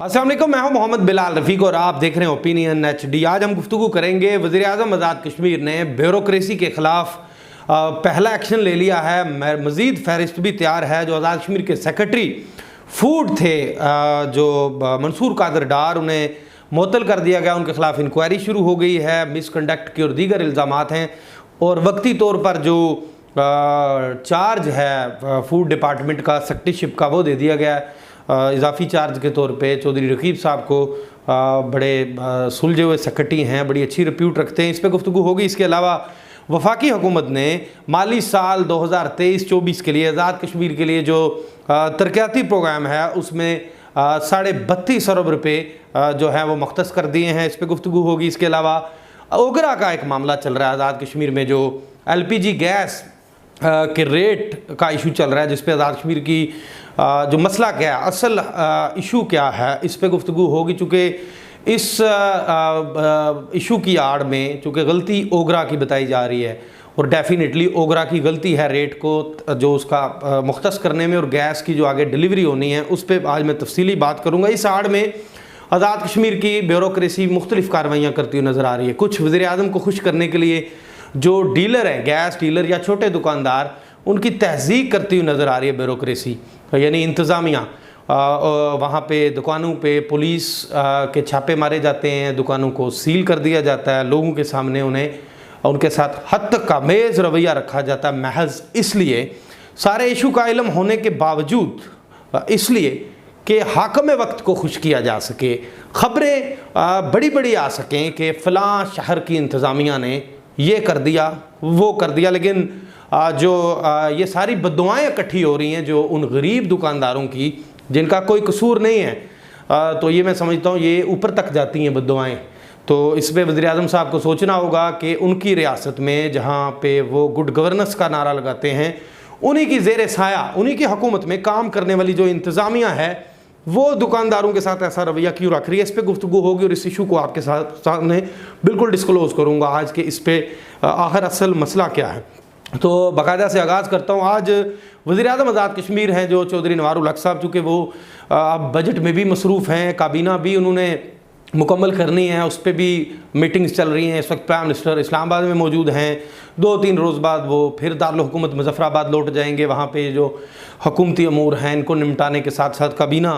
अस्सलाम वालेकुम, मैं हूं मोहम्मद बिलाल रफ़ीक और आप देख रहे हैं ओपिनियन एचडी। आज हम गुफ्तगू करेंगे वज़ीर-ए-आज़म आज़ाद कश्मीर ने ब्यूरोक्रेसी के ख़िलाफ़ पहला एक्शन ले लिया है। मज़ीद फहरिस्त भी तैयार है। जो आज़ाद कश्मीर के सेक्रेटरी फूड थे जो मंसूर कादर डार, उन्हें मुअत्तल कर दिया गया। उनके खिलाफ इंक्वायरी शुरू हो गई है। मिसकंडक्ट के और दीगर इल्ज़ामात हैं और वक्ती तौर पर जो चार्ज है फूड डिपार्टमेंट का, सेक्रेटरीशिप का, वो दे दिया गया है इजाफी चार्ज के तौर पे। चौधरी रकीब साहब को बड़े सुलझे हुए सेक्रेटरी हैं, बड़ी अच्छी रिप्यूट रखते हैं। इस पर गुफ्तगू होगी। इसके अलावा वफाकी हुकूमत ने माली साल 2023-24 के लिए आज़ाद कश्मीर के लिए जो तरक्याती प्रोग्राम है उसमें 32.5 अरब रुपये जो है वो मुख्तस कर दिए हैं। इस पर गुफ्तगू होगी। इसके अलावा ओगरा का एक मामला चल रहा है आज़ाद कश्मीर में, जो LPG गैस के रेट का इशू चल रहा है, जिस पे आज़ाद कश्मीर की जो मसला क्या है, असल इशू क्या है, इस पे गुफ्तगू होगी। चूँकि इस इशू की आड़ में चूँकि गलती ओगरा की बताई जा रही है और डेफिनेटली ओगरा की गलती है रेट को जो उसका मुख्तस करने में और गैस की जो आगे डिलीवरी होनी है उस पर आज मैं तफसीली बात करूँगा। इस आड़ में आज़ाद कश्मीर की ब्यूरोक्रेसी मुख्तलिफ़ कार्रवाइयाँ करती हुई नज़र आ रही है। कुछ वज़ीर-ए-आज़म को खुश करने के लिए जो डीलर हैं, गैस डीलर या छोटे दुकानदार, उनकी तहज़ीक करती हुई नज़र आ रही है ब्यूरोक्रेसी, यानी इंतज़ामिया। वहाँ पे दुकानों पे पुलिस के छापे मारे जाते हैं, दुकानों को सील कर दिया जाता है, लोगों के सामने उन्हें उनके साथ हद तक का मेज़ रवैया रखा जाता है, महज इसलिए, सारे इशू का इल्म होने के बावजूद, इसलिए कि हाकम वक्त को खुश किया जा सके, ख़बरें बड़ी बड़ी आ सकें कि फ़लाँ शहर की इंतज़ामिया ने ये कर दिया, वो कर दिया। लेकिन जो ये सारी बद्दुआएं इकट्ठी हो रही हैं जो उन गरीब दुकानदारों की जिनका कोई कसूर नहीं है, तो ये मैं समझता हूँ ये ऊपर तक जाती हैं बद्दुआएं। तो इस पर वज़ीर-ए-आज़म साहब को सोचना होगा कि उनकी रियासत में जहाँ पे वो गुड गवर्नेंस का नारा लगाते हैं, उन्हीं की ज़ेर साया, उन्हीं की हुकूमत में काम करने वाली जो इंतज़ामिया है वो दुकानदारों के साथ ऐसा रवैया क्यों रख रही है। इस पर गुफ्तगू होगी और इस इशू को आपके सामने बिल्कुल डिस्क्लोज करूँगा आज के इस पर आखिर असल मसला क्या है। तो बाकायदा से आगाज़ करता हूँ। आज वज़ीर-ए-आज़म आज़ाद कश्मीर हैं जो चौधरी नवारुल हक साहब, चूँकि वो अब बजट में भी मसरूफ़ हैं, काबीना भी उन्होंने मुकम्मल करनी है, उस पर भी मीटिंग्स चल रही हैं। इस वक्त प्राइम मिनिस्टर इस्लामाबाद में मौजूद हैं। 2-3 रोज़ बाद वो फिर दारुल हुकूमत मुज़फ़्फ़राबाद लौट जाएंगे। वहाँ पे जो हुकूमती अमूर हैं इनको निपटाने के साथ साथ काबीना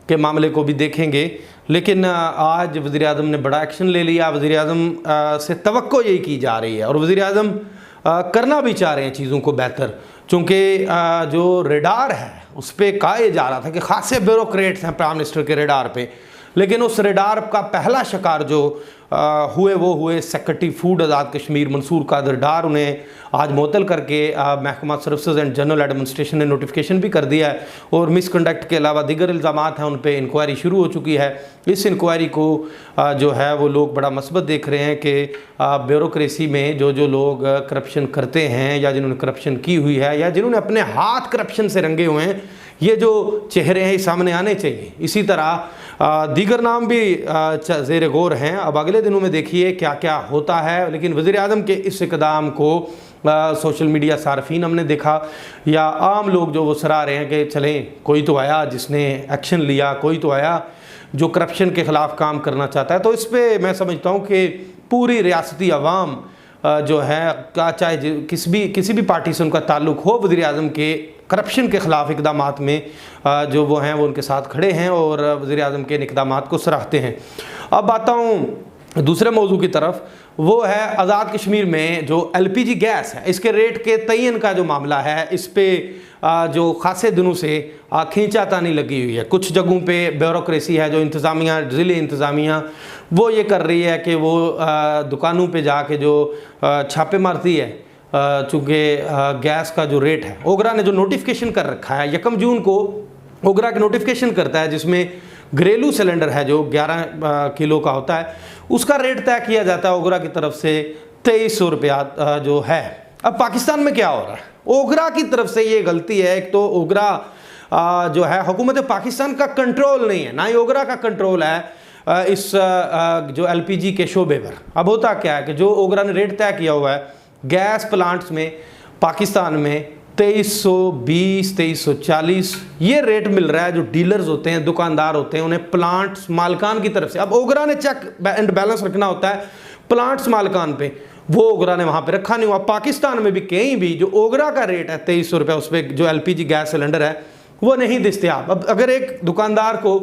के मामले को भी देखेंगे। लेकिन आज वज़ीर-ए-आज़म ने बड़ा एक्शन ले लिया। वज़ीर-ए-आज़म से तवक्को यही की जा रही है और वज़ीर-ए-आज़म करना भी चाह रहे हैं चीज़ों को बेहतर, चूँकि जो रेडार है उस पर कहा जा रहा था कि ख़ासे ब्यूरोक्रेट्स हैं प्राइम मिनिस्टर के रेडार पे, लेकिन उस रेडार का पहला शिकार जो वो हुए सेक्रेटरी फूड आज़ाद कश्मीर मंसूर कादर डार। उन्हें आज मुअत्तल करके महकमा सर्विसेज एंड जनरल एडमिनिस्ट्रेशन ने नोटिफिकेशन भी कर दिया है और मिसकंडक्ट के अलावा दीगर इल्ज़ामात हैं उन पर इंक्वायरी शुरू हो चुकी है। इस इंक्वायरी को जो है वो लोग बड़ा मस्बत देख रहे हैं कि ब्यूरोक्रेसी में जो जो लोग करप्शन करते हैं या जिन्होंने करप्शन की हुई है या जिन्होंने अपने हाथ करप्शन से रंगे हुए हैं, ये जो चेहरे हैं सामने आने चाहिए। इसी तरह दीगर नाम भी ज़ेर गौर हैं। अब अगले दिनों में देखिए क्या क्या होता है। लेकिन वज़ीर-ए-आज़म के इस इक़दाम को सोशल मीडिया सार्फिन हमने देखा या आम लोग जो वो सराह रहे हैं कि चलें कोई तो आया जिसने एक्शन लिया, कोई तो आया जो करप्शन के ख़िलाफ़ काम करना चाहता है। तो इस पर मैं समझता हूँ कि पूरी रियासती अवाम जो है चाहे किसी भी पार्टी से उनका ताल्लुक़ हो, वज़ीर-ए-आज़म के करप्शन के ख़िलाफ़ इक़दामात में जो वो हैं वो उनके साथ खड़े हैं और वज़ीर-ए-आज़म के इक़दामात को सराहते हैं। अब आता हूँ दूसरे मौजू की तरफ, वो है आज़ाद कश्मीर में जो LPG गैस है इसके रेट के तयन का जो मामला है। इस पर जो ख़ासे दिनों से खींचातानी लगी हुई है। कुछ जगहों पे ब्यूरोक्रेसी है जो इंतज़ामिया, ज़िले इंतज़ामिया वो ये कर रही है कि वो दुकानों पे जाके जो छापे मारती है, चूँकि गैस का जो रेट है, ओगरा ने जो नोटिफिकेशन कर रखा है 1 जून को ओगरा के नोटिफिकेशन करता है जिसमें घरेलू सिलेंडर है जो 11 किलो का होता है, उसका रेट तय किया जाता है ओगरा की तरफ से 2300 रुपया जो है। अब पाकिस्तान में क्या हो रहा है, ओगरा की तरफ से ये गलती है। एक तो ओगरा जो है हुकूमत पाकिस्तान का कंट्रोल नहीं है, ना ही ओगरा का कंट्रोल है इस जो LPG के शोबे पर। अब होता क्या है कि जो ओगरा ने रेट तय किया हुआ है गैस प्लांट्स में पाकिस्तान में 2320, 2340 ये रेट मिल रहा है। जो डीलर्स होते हैं, दुकानदार होते हैं, उन्हें प्लांट्स मालकान की तरफ से, अब ओगरा ने चेक एंड बैलेंस रखना होता है प्लांट्स मालकान पे, वो ओगरा ने वहाँ पे रखा नहीं हुआ। पाकिस्तान में भी कहीं भी जो ओगरा का रेट है 2300 रुपये, उस पर जो LPG गैस सिलेंडर है वो नहीं दस्तयाब। अब अगर एक दुकानदार को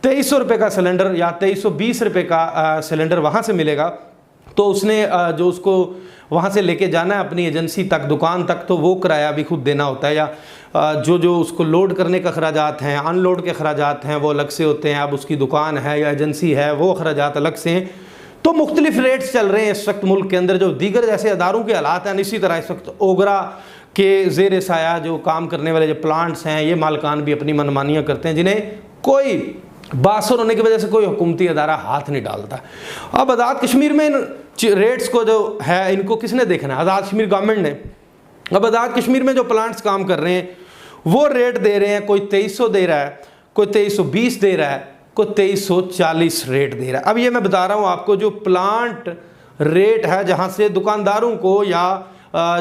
2300 रुपये का सिलेंडर या 2320 रुपये का सिलेंडर वहाँ से मिलेगा, तो उसने जो उसको वहाँ से लेके जाना है अपनी एजेंसी तक, दुकान तक, तो वो किराया भी खुद देना होता है, या जो उसको लोड करने का अखराजात हैं, अनलोड के अखराजात हैं, वो अलग से होते हैं। अब उसकी दुकान है या एजेंसी है, वो अखराजात अलग से हैं। तो मुख्तलिफ रेट्स चल रहे हैं इस वक्त मुल्क के अंदर। जो दीगर जैसे अदारों के हालात हैं, इसी तरह इस वक्त ओगरा के ज़ेर साया जो काम करने वाले जो प्लांट्स हैं, ये मालकान भी अपनी मनमानियाँ करते हैं, जिन्हें कोई बासर होने की वजह से कोई हुकूमती अदारा हाथ नहीं डालता। अब आज़ाद कश्मीर में इन रेट्स को जो है, इनको किसने देखना है? आज़ाद कश्मीर गवर्नमेंट ने। अब आज़ाद कश्मीर में जो प्लांट्स काम कर रहे हैं वो रेट दे रहे हैं, कोई 2300 दे रहा है, कोई 2320 दे रहा है, कोई 2340 रेट दे रहा है। अब ये मैं बता रहा हूँ आपको, जो प्लांट रेट है जहाँ से दुकानदारों को या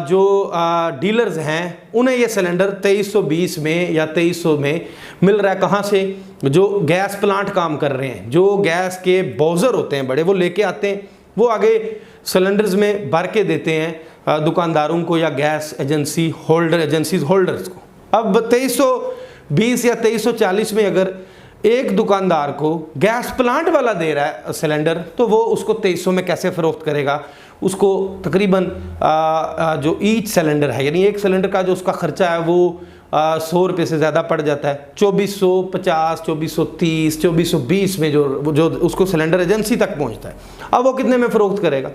जो डीलर्स हैं उन्हें ये सिलेंडर 2320 में या 2300 में मिल रहा है। कहाँ से? जो गैस प्लांट काम कर रहे हैं, जो गैस के बॉजर होते हैं बड़े, वो लेके आते हैं, वो आगे सिलेंडर्स में भर के देते हैं दुकानदारों को या गैस एजेंसीज होल्डर्स को। अब 2320 या 2340 में अगर एक दुकानदार को गैस प्लांट वाला दे रहा है सिलेंडर, तो वो उसको 2300 में कैसे फ़रोख्त करेगा? उसको तकरीबन जो ईच सिलेंडर है, यानी एक सिलेंडर का जो उसका ख़र्चा है वो 100 रुपये से ज़्यादा पड़ जाता है। 2450, 2430, 2420 में जो उसको सिलेंडर एजेंसी तक पहुंचता है। अब वो कितने में फ़रोख्त करेगा?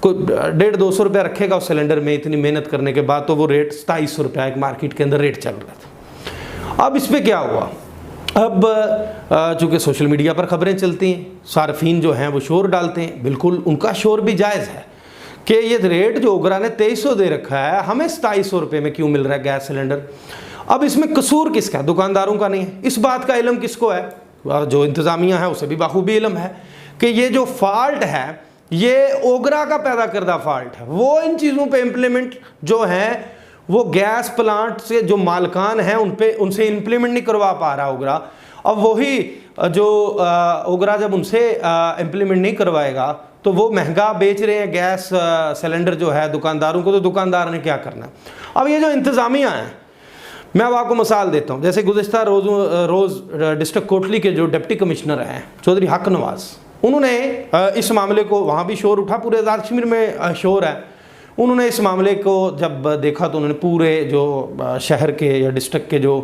कोई 150-200 रुपया रखेगा उस सिलेंडर में, इतनी मेहनत करने के बाद, तो वो रेट 2700 रुपया एक मार्केट के अंदर रेट चल रहा था। अब इस पर क्या हुआ? अब चूँकि सोशल मीडिया पर ख़बरें चलती हैं, सार्फिन जो हैं वो शोर डालते हैं, बिल्कुल उनका शोर भी जायज़ है कि ये रेट जो ओगरा ने 2300 दे रखा है, हमें 2700 रुपये में क्यों मिल रहा है गैस सिलेंडर? अब इसमें कसूर किसका है? दुकानदारों का नहीं है। इस बात का इल्म किसको है? जो इंतज़ामिया है उसे भी बाखूबी इल्म है कि ये जो फॉल्ट है ये ओगरा का पैदा करदा फॉल्ट है। वो इन चीज़ों पे इम्प्लीमेंट जो है वो गैस प्लांट से जो मालकान हैं उनसे इम्प्लीमेंट नहीं करवा पा रहा ओगरा। अब वही जो ओगरा जब उनसे इम्प्लीमेंट नहीं करवाएगा तो वो महंगा बेच रहे हैं गैस सिलेंडर जो है दुकानदारों को, तो दुकानदार ने क्या करना? अब ये जो इंतज़ामिया है, मैं अब आपको मिसाल देता हूँ। जैसे गुज़िश्ता रोज़ डिस्ट्रिक्ट कोटली के जो डिप्टी कमिश्नर हैं चौधरी हक नवाज़, उन्होंने इस मामले को, वहाँ भी शोर उठा, पूरे आज़ाद कश्मीर में शोर है, उन्होंने इस मामले को जब देखा तो उन्होंने पूरे जो शहर के या डिस्ट्रिक्ट के जो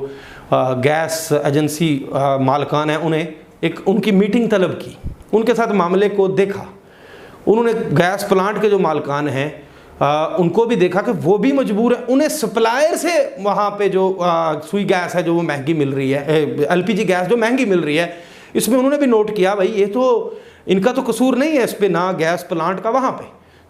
गैस एजेंसी मालकान हैं उन्हें एक उनकी मीटिंग तलब की, उनके साथ मामले को देखा। उन्होंने गैस प्लांट के जो मालकान हैं उनको भी देखा कि वो भी मजबूर है, उन्हें सप्लायर से वहाँ पे जो सुई गैस है जो वो महंगी मिल रही है, LPG गैस जो महंगी मिल रही है, इसमें उन्होंने भी नोट किया भाई ये तो इनका तो कसूर नहीं है इस पर, ना गैस प्लांट का वहाँ पे,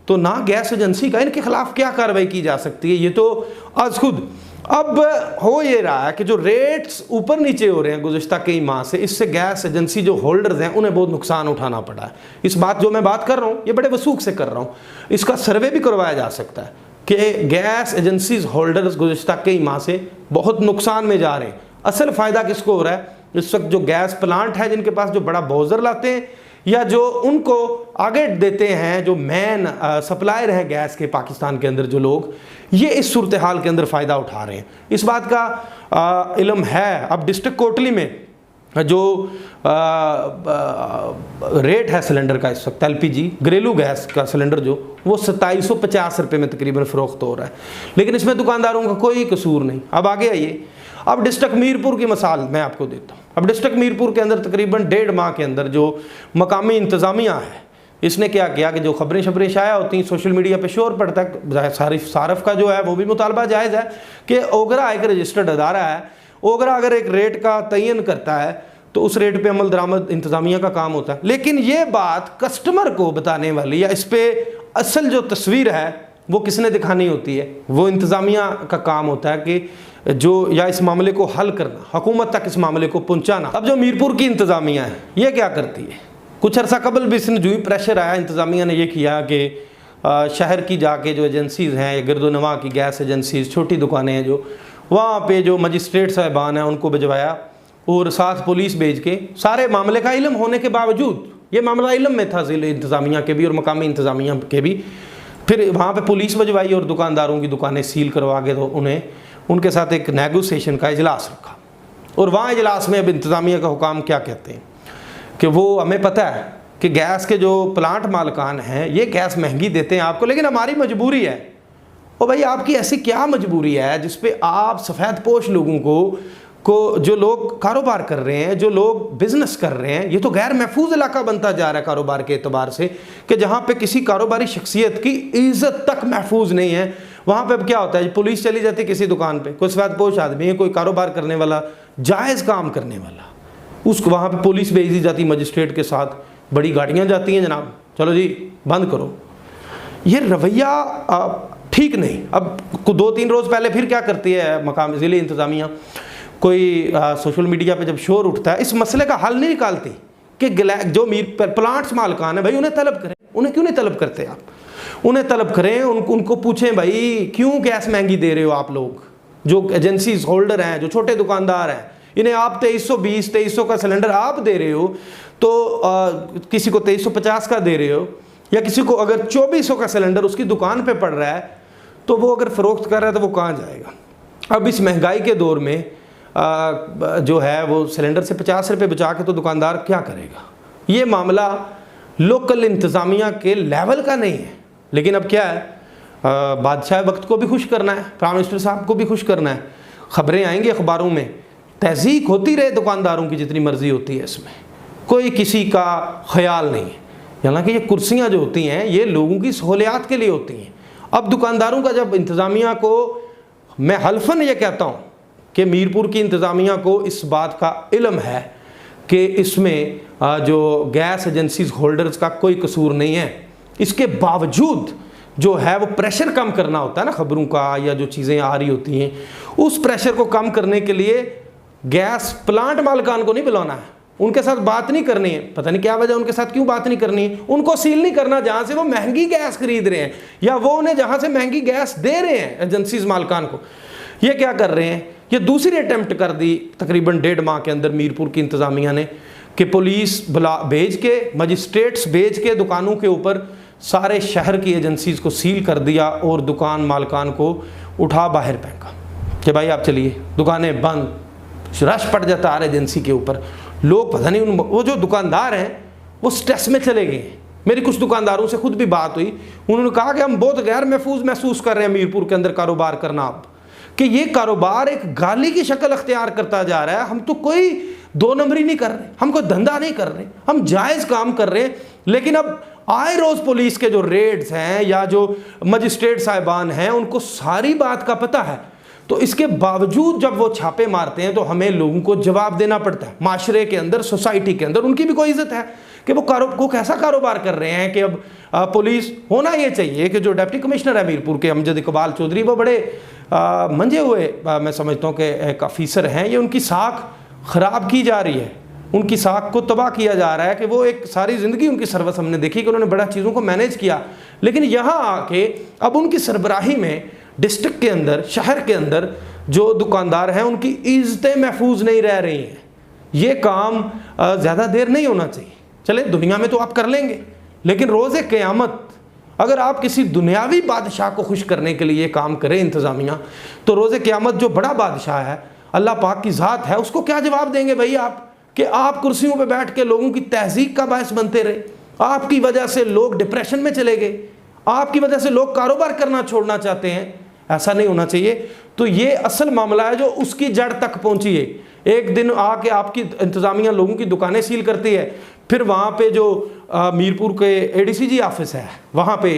तो ना गैस एजेंसी का, इनके खिलाफ क्या कार्रवाई की जा सकती है? ये तो आज खुद अब हो ये रहा है कि जो रेट्स ऊपर नीचे हो रहे हैं गुज़िश्ता कई माह से, इससे गैस एजेंसी जो होल्डर्स हैं उन्हें बहुत नुकसान उठाना पड़ा है। इस बात जो मैं बात कर रहा हूँ ये बड़े वसूख से कर रहा हूँ, इसका सर्वे भी करवाया जा सकता है कि गैस एजेंसीज होल्डर्स गुज़िश्ता कई माह से बहुत नुकसान में जा रहे हैं। असल फ़ायदा किसको हो रहा है? इस वक्त जो गैस प्लांट है जिनके पास जो बड़ा बॉजर लाते हैं या जो उनको आगे देते हैं, जो मेन सप्लायर है गैस के पाकिस्तान के अंदर जो लोग, ये इस सूरत हाल के अंदर फ़ायदा उठा रहे हैं। इस बात का इल्म है। अब डिस्ट्रिक्ट कोटली में जो रेट है सिलेंडर का इस वक्त, LPG घरेलू गैस का सिलेंडर जो वो 2750 रुपये में तकरीबन फ़रोख्त हो रहा है, लेकिन इसमें दुकानदारों का कोई कसूर नहीं। अब आगे आइए, अब डिस्ट्रिक्ट मीरपुर की मिसाल मैं आपको देता हूँ। अब डिस्ट्रिक्ट मीरपुर के अंदर तकरीबन 1.5 माह के अंदर जो मकामी इंतज़ामिया है इसने क्या किया कि जो खबरें शबरें शाया होती हैं सोशल मीडिया पे शोर पड़ता है, सारफ का जो है वो भी मुतालबा जायज़ है कि ओगरा एक रजिस्टर्ड अदारा है, ओगरा अगर एक रेट का तयन करता है तो उस रेट पे अमल दरामद इंतज़ामिया का काम होता है। लेकिन ये बात कस्टमर को बताने वाली या इस पर असल जो तस्वीर है वो किसने दिखानी होती है? वो इंतज़ामिया का काम होता है कि जो या इस मामले को हल करना, हुकूमत तक इस मामले को पहुँचाना। अब जो मीरपुर की इंतज़ामिया है ये क्या करती है? कुछ अर्सा कबल भी इसने जो ही प्रेशर आया, इंतज़ामिया ने ये किया कि शहर की जाके जो एजेंसीज़ हैं या गिरदोनवा की गैस एजेंसीज, छोटी दुकानें हैं जो, वहाँ पे जो मजिस्ट्रेट साहिबान हैं उनको भिजवाया और साथ पुलिस भेज के, सारे मामले का इल्म होने के बावजूद, ये मामला इल्म में था ज़िले इंतज़ामिया के भी और मकामी इंतज़ामिया के भी, फिर वहाँ पे पुलिस भिजवाई और दुकानदारों की दुकानें सील करवा के तो उन्हें उनके साथ एक नेगोशिएशन का इजलास रखा। और वहाँ इजलास में अब इंतज़ामिया का हुकाम क्या कहते हैं कि वो हमें पता है कि गैस के जो प्लांट मालकान हैं ये गैस महंगी देते हैं आपको, लेकिन हमारी मजबूरी है। और भाई आपकी ऐसी क्या मजबूरी है जिस पे आप सफ़ेद पोश लोगों को जो लोग कारोबार कर रहे हैं, जो लोग बिजनेस कर रहे हैं, ये तो गैर महफूज इलाका बनता जा रहा है कारोबार के एतबार से, कि जहाँ पे किसी कारोबारी शख्सियत की इज्जत तक महफूज नहीं है। वहाँ पे अब क्या होता है, पुलिस चली जाती है किसी दुकान पे, कोई सफ़ेद पोश आदमी है, कोई कारोबार करने वाला, जायज़ काम करने वाला, उसको वहाँ पे पुलिस भेज दी जाती मजिस्ट्रेट के साथ, बड़ी गाड़ियाँ जाती हैं, जनाब चलो जी बंद करो। ये रवैया ठीक नहीं। अब 2-3 रोज़ पहले फिर क्या करती है मकामी ज़िले इंतज़ामिया, कोई सोशल मीडिया पे जब शोर उठता है, इस मसले का हल नहीं निकालती कि जो प्लांट्स मालकान है भाई उन्हें तलब करें। उन्हें क्यों नहीं तलब करते आप? उन्हें तलब करें, उनको पूछें भाई क्यों गैस महंगी दे रहे हो आप लोग, जो एजेंसीज होल्डर हैं, जो छोटे दुकानदार हैं, इन्हें आप 2320-2300 का सिलेंडर आप दे रहे हो, तो किसी को 2350 का दे रहे हो, या किसी को अगर 2400 का सिलेंडर उसकी दुकान पे पड़ रहा है तो वो अगर फ़रोख्त कर रहा है तो वो कहाँ जाएगा? अब इस महंगाई के दौर में जो है वो सिलेंडर से 50 रुपये बचा के तो दुकानदार क्या करेगा? ये मामला लोकल इंतज़ामिया के लेवल का नहीं है। लेकिन अब क्या है, बादशाह वक्त को भी खुश करना है, प्राइम मिनिस्टर साहब को भी खुश करना है, ख़बरें आएंगी अखबारों में, तहज़ीक होती रहे दुकानदारों की जितनी मर्ज़ी होती है, इसमें कोई किसी का ख्याल नहीं है। हालांकि ये कुर्सियाँ जो होती हैं ये लोगों की सहूलियात के लिए होती हैं। अब दुकानदारों का जब इंतज़ामिया को, मैं हल्फन ये कहता हूँ कि मीरपुर की इंतज़ामिया को इस बात का इल्म है कि इसमें जो गैस एजेंसीज होल्डर्स का कोई कसूर नहीं है, इसके बावजूद जो है वो प्रेशर कम करना होता है ना ख़बरों का, या जो चीज़ें आ रही होती हैं उस प्रेशर को कम करने के लिए गैस प्लांट मालिकान को नहीं बुलाना है, उनके साथ बात नहीं करनी है। पता नहीं क्या वजह, उनके साथ क्यों बात नहीं करनी है? उनको सील नहीं करना जहाँ से वो महंगी गैस खरीद रहे हैं, या वो उन्हें जहाँ से महंगी गैस दे रहे हैं एजेंसीज मालिकान को। ये क्या कर रहे हैं, ये दूसरी अटैम्प्ट कर दी तकरीबन 1.5 माह के अंदर मीरपुर की इंतज़ामिया ने, कि पुलिस भेज के, मजिस्ट्रेट्स भेज के दुकानों के ऊपर सारे शहर की एजेंसीज़ को सील कर दिया और दुकान मालकान को उठा बाहर फेंका कि भाई आप चलिए, दुकानें बंद। रश पड़ जाता हर एजेंसी के ऊपर, लोग पता नहीं वो जो दुकानदार हैं वो स्ट्रेस में चले गए। मेरी कुछ दुकानदारों से खुद भी बात हुई, उन्होंने कहा कि हम बहुत गैर महफूज महसूस कर रहे हैं मीरपुर के अंदर कारोबार करना, अब कि ये कारोबार एक गाली की शक्ल अख्तियार करता जा रहा है। हम तो कोई 2 नंबरी नहीं कर रहे, हम कोई धंधा नहीं कर रहे, हम जायज़ काम कर रहे हैं। लेकिन अब आए रोज़ पुलिस के जो रेड्स हैं या जो मजिस्ट्रेट साहिबान हैं उनको सारी बात का पता है, तो इसके बावजूद जब वो छापे मारते हैं तो हमें लोगों को जवाब देना पड़ता है। माशरे के अंदर, सोसाइटी के अंदर उनकी भी कोई इज्जत है कि वो कैसा कारोबार कर रहे हैं। कि अब पुलिस होना ये चाहिए कि जो डिप्टी कमिश्नर है मीरपुर के अमजद इकबाल चौधरी, वो बड़े मंजे हुए मैं समझता हूँ कि एक ऑफिसर हैं। ये उनकी साख ख़राब की जा रही है, उनकी साख को तबाह किया जा रहा है कि वो एक सारी ज़िंदगी उनकी सर्विस हमने देखी कि उन्होंने बड़ा चीज़ों को मैनेज किया, लेकिन यहाँ आके अब उनकी सरबराही में डिस्ट्रिक्ट के अंदर, शहर के अंदर जो दुकानदार हैं उनकी इज़्ज़तें महफूज नहीं रह रही हैं। ये काम ज़्यादा देर नहीं होना चाहिए। चले दुनिया में तो आप कर लेंगे, लेकिन रोज़े क़यामत अगर आप किसी दुनियावी बादशाह को खुश करने के लिए काम करें इंतज़ामिया, तो रोज़े क़यामत जो बड़ा बादशाह है, अल्लाह पाक की ज़ात है, उसको क्या जवाब देंगे भाई आप, कि आप कुर्सियों पे बैठ के लोगों की तहज़ीक का बायस बनते रहे, आपकी वजह से लोग डिप्रेशन में चले गए, आपकी वजह से लोग कारोबार करना छोड़ना चाहते हैं। ऐसा नहीं होना चाहिए। तो ये असल मामला है जो उसकी जड़ तक पहुंची है। एक दिन आके आपकी इंतज़ामिया लोगों की दुकानें सील करती है, फिर वहाँ पे जो मीरपुर के ADCG ऑफिस है वहाँ पे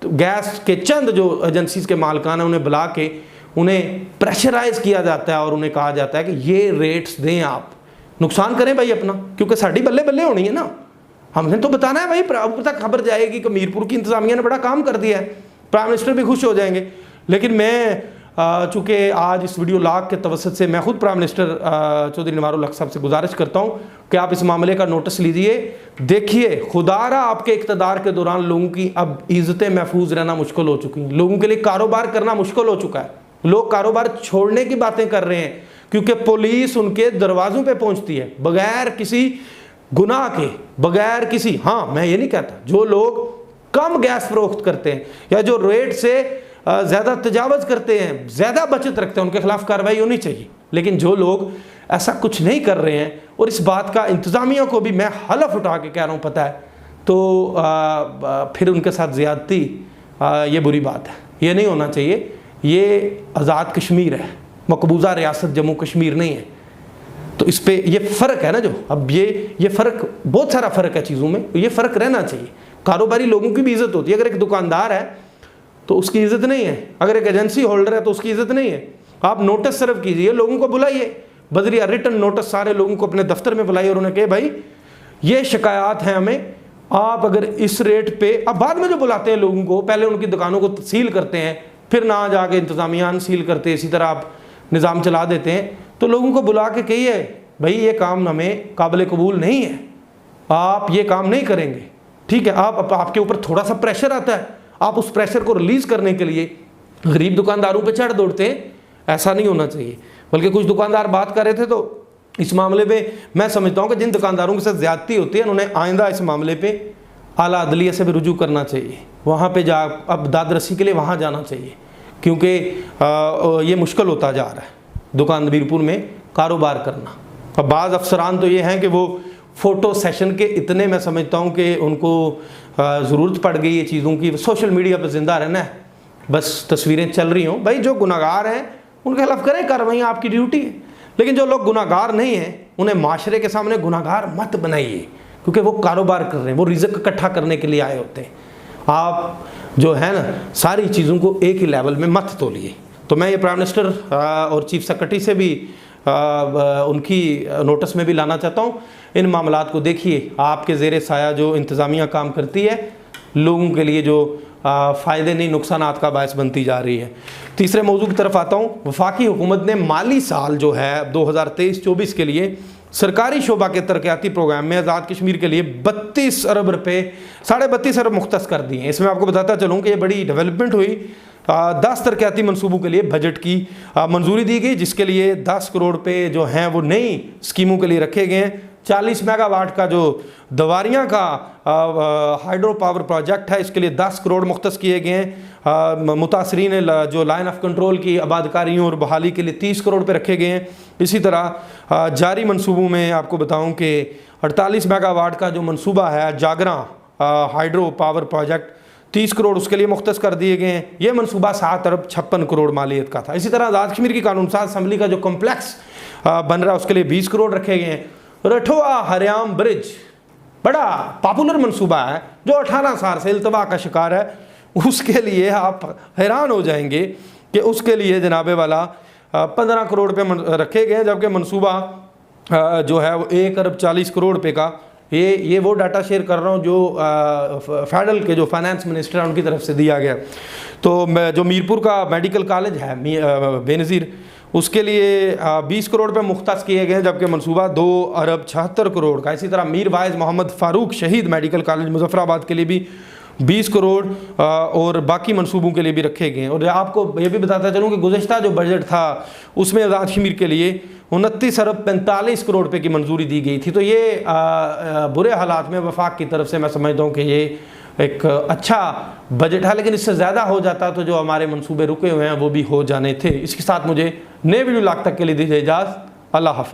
तो गैस के चंद जो एजेंसीज़ के मालिकान हैं उन्हें बुला के उन्हें प्रेशराइज़ किया जाता है और उन्हें कहा जाता है कि ये रेट्स दें, आप नुकसान करें भाई अपना, क्योंकि साड़ी बल्ले बल्ले होनी है ना, हमने तो बताना है भाई, अब तक खबर जाएगी कि मीरपुर की इंतज़ामिया ने बड़ा काम कर दिया है, प्राइम मिनिस्टर भी खुश हो जाएंगे। लेकिन मैं चूँकि आज इस वीडियो लाग के तवसत से मैं खुद प्राइम मिनिस्टर चौधरी नवारुल हक साहब से गुजारिश करता हूँ कि आप इस मामले का नोटिस लीजिए। देखिए, खुदारा आपके इक़्तिदार के दौरान लोगों की अब इज़्ज़तें महफूज रहना मुश्किल हो चुकी हैं, लोगों के लिए कारोबार करना मुश्किल हो चुका है, लोग कारोबार छोड़ने की बातें कर रहे हैं क्योंकि पुलिस उनके दरवाजों पे पहुंचती है बगैर किसी गुनाह के, बगैर किसी, हाँ मैं ये नहीं कहता, जो लोग कम गैस फरोख्त करते हैं या जो रेट से ज़्यादा तजावज़ करते हैं, ज़्यादा बचत रखते हैं, उनके खिलाफ कार्रवाई होनी चाहिए। लेकिन जो लोग ऐसा कुछ नहीं कर रहे हैं, और इस बात का इंतज़ामिया को भी मैं हलफ उठा के कह रहा हूँ पता है, तो फिर उनके साथ ज़्यादती ये बुरी बात है, ये नहीं होना चाहिए। ये आज़ाद कश्मीर है, मकबूजा रियासत जम्मू कश्मीर नहीं है। तो इस पे ये फ़र्क है ना, जो अब ये फ़र्क, बहुत सारा फ़र्क है चीज़ों में, ये फ़र्क रहना चाहिए। कारोबारी लोगों की भी इज़्ज़त होती है, अगर एक दुकानदार है तो उसकी इज़्ज़त नहीं है, अगर एक एजेंसी होल्डर है तो उसकी इज़्ज़त नहीं है। आप नोटिस सर्व कीजिए, लोगों को बुलाइए, बदरिया रिटर्न नोटिस सारे लोगों को अपने दफ्तर में बुलाइए और उन्हें कहे भाई ये शिकायत है हमें, आप अगर इस रेट पे, अब बाद में जो बुलाते हैं लोगों को, पहले उनकी दुकानों को सील करते हैं, फिर ना जाके इंतज़ामिया सील करते, इसी तरह आप निज़ाम चला देते हैं। तो लोगों को बुला के कहिए भाई ये काम हमें काबिल कबूल नहीं है, आप ये काम नहीं करेंगे, ठीक है। आपके ऊपर थोड़ा सा प्रेशर आता है, आप उस प्रेशर को रिलीज़ करने के लिए गरीब दुकानदारों पे चढ़ दौड़ते हैं, ऐसा नहीं होना चाहिए। बल्कि कुछ दुकानदार बात कर रहे थे, तो इस मामले पे मैं समझता हूँ कि जिन दुकानदारों के साथ ज़्यादती होती है उन्हें आइंदा इस मामले पे आला अदलिया से भी रुजू करना चाहिए, वहाँ पे जा अब दाद रसी के लिए वहाँ जाना चाहिए, क्योंकि ये मुश्किल होता जा रहा है दुकान मीरपुर में कारोबार करना। अब बाज़ अफसरान तो ये हैं कि वो फ़ोटो सेशन के इतने, मैं समझता हूँ कि उनको ज़रूरत पड़ गई है चीज़ों की, सोशल मीडिया पर ज़िंदा रहना है, बस तस्वीरें चल रही हों। भाई जो गुनाहगार हैं उनके खिलाफ करें कार्रवाई, आपकी ड्यूटी है। लेकिन जो लोग गुनाहगार नहीं हैं उन्हें माशरे के सामने गुनाहगार मत बनाइए, क्योंकि वो कारोबार कर रहे हैं, वो रिज़्क इकट्ठा करने के लिए आए होते हैं। आप जो है ना सारी चीज़ों को एक ही लेवल में मत तोलिए। तो मैं ये प्राइम मिनिस्टर और चीफ सेक्रेटरी से भी उनकी नोटिस में भी लाना चाहता हूँ, इन मामलात को देखिए। आपके ज़ेरे साया जो इंतज़ामिया काम करती है, लोगों के लिए जो फ़ायदे नहीं नुकसानात का बायस बनती जा रही है। तीसरे मौजू की तरफ आता हूँ। वफाकी हुकूमत ने माली साल जो है 2023-24 के लिए सरकारी शोबा के तरक्याती प्रोग्राम में आज़ाद कश्मीर के लिए 32 अरब रुपये, 32.5 अरब मुख्तस कर दिए हैं। इसमें आपको बताता चलूँ कि ये बड़ी डेवलपमेंट हुई। 10 तरक्याती मनसूबों के लिए बजट की मंजूरी दी गई, जिसके लिए 10 करोड़ रुपये जो हैं वो नई स्कीमों के लिए रखे गए हैं। 40 मेगावाट का जो दवारियाँ का हाइड्रो पावर प्रोजेक्ट है, इसके लिए 10 करोड़ मुख्तस किए गए हैं। मुतासरीन जो लाइन ऑफ कंट्रोल की आबादकारियों और बहाली के लिए 30 करोड़ रुपये रखे गए हैं। इसी तरह जारी मनसूबों में आपको बताऊं कि 48 मेगावाट का जो मनसूबा है जागरा हाइड्रो पावर प्रोजेक्ट, 30 करोड़ उसके लिए मुख्तस कर दिए गए हैं। ये मनसूबा 7 अरब 56 करोड़ मालियत का था। इसी तरह आज़ाद कश्मीर की कानून साज असम्बली का जो कम्प्लेक्स बन रहा है उसके लिए 20 करोड़ रखे गए हैं। रठोआ हरियाम ब्रिज बड़ा पॉपुलर मनसूबा है जो 18 साल से इल्तवा का शिकार है, उसके लिए आप हैरान हो जाएंगे कि उसके लिए जनाबे वाला 15 करोड़ रुपये रखे गए हैं, जबकि मनसूबा जो है वो 1 अरब 40 करोड़ रुपये का। ये वो डाटा शेयर कर रहा हूँ जो फेडरल के जो फाइनेंस मिनिस्टर हैं उनकी तरफ से दिया गया। तो जो मीरपुर का मेडिकल कॉलेज है बेनज़ीर, उसके लिए 20 करोड़ रुपये मुख्तस किए गए, जबकि मनसूबा 2 अरब 76 करोड़ का। इसी तरह मीर वाइज मोहम्मद फ़ारूक शहीद मेडिकल कॉलेज मुजफ्फराबाद के लिए भी 20 करोड़ और बाकी मनसूबों के लिए भी रखे गए हैं। और आपको ये भी बताता चलूँ कि गुज़श्ता जो बजट था उसमें आज़ाद कश्मीर के लिए 29 अरब 45 करोड़ रुपये की मंजूरी दी गई थी। तो ये बुरे हालात में वफाक की तरफ से मैं समझता हूँ कि ये एक अच्छा बजट है, लेकिन इससे ज़्यादा हो जाता तो जो हमारे मंसूबे रुके हुए हैं वो भी हो जाने थे। इसके साथ मुझे नए वीडियो लाख तक के लिए दीजिए इजाज़त। अल्लाह हाफ़िज़।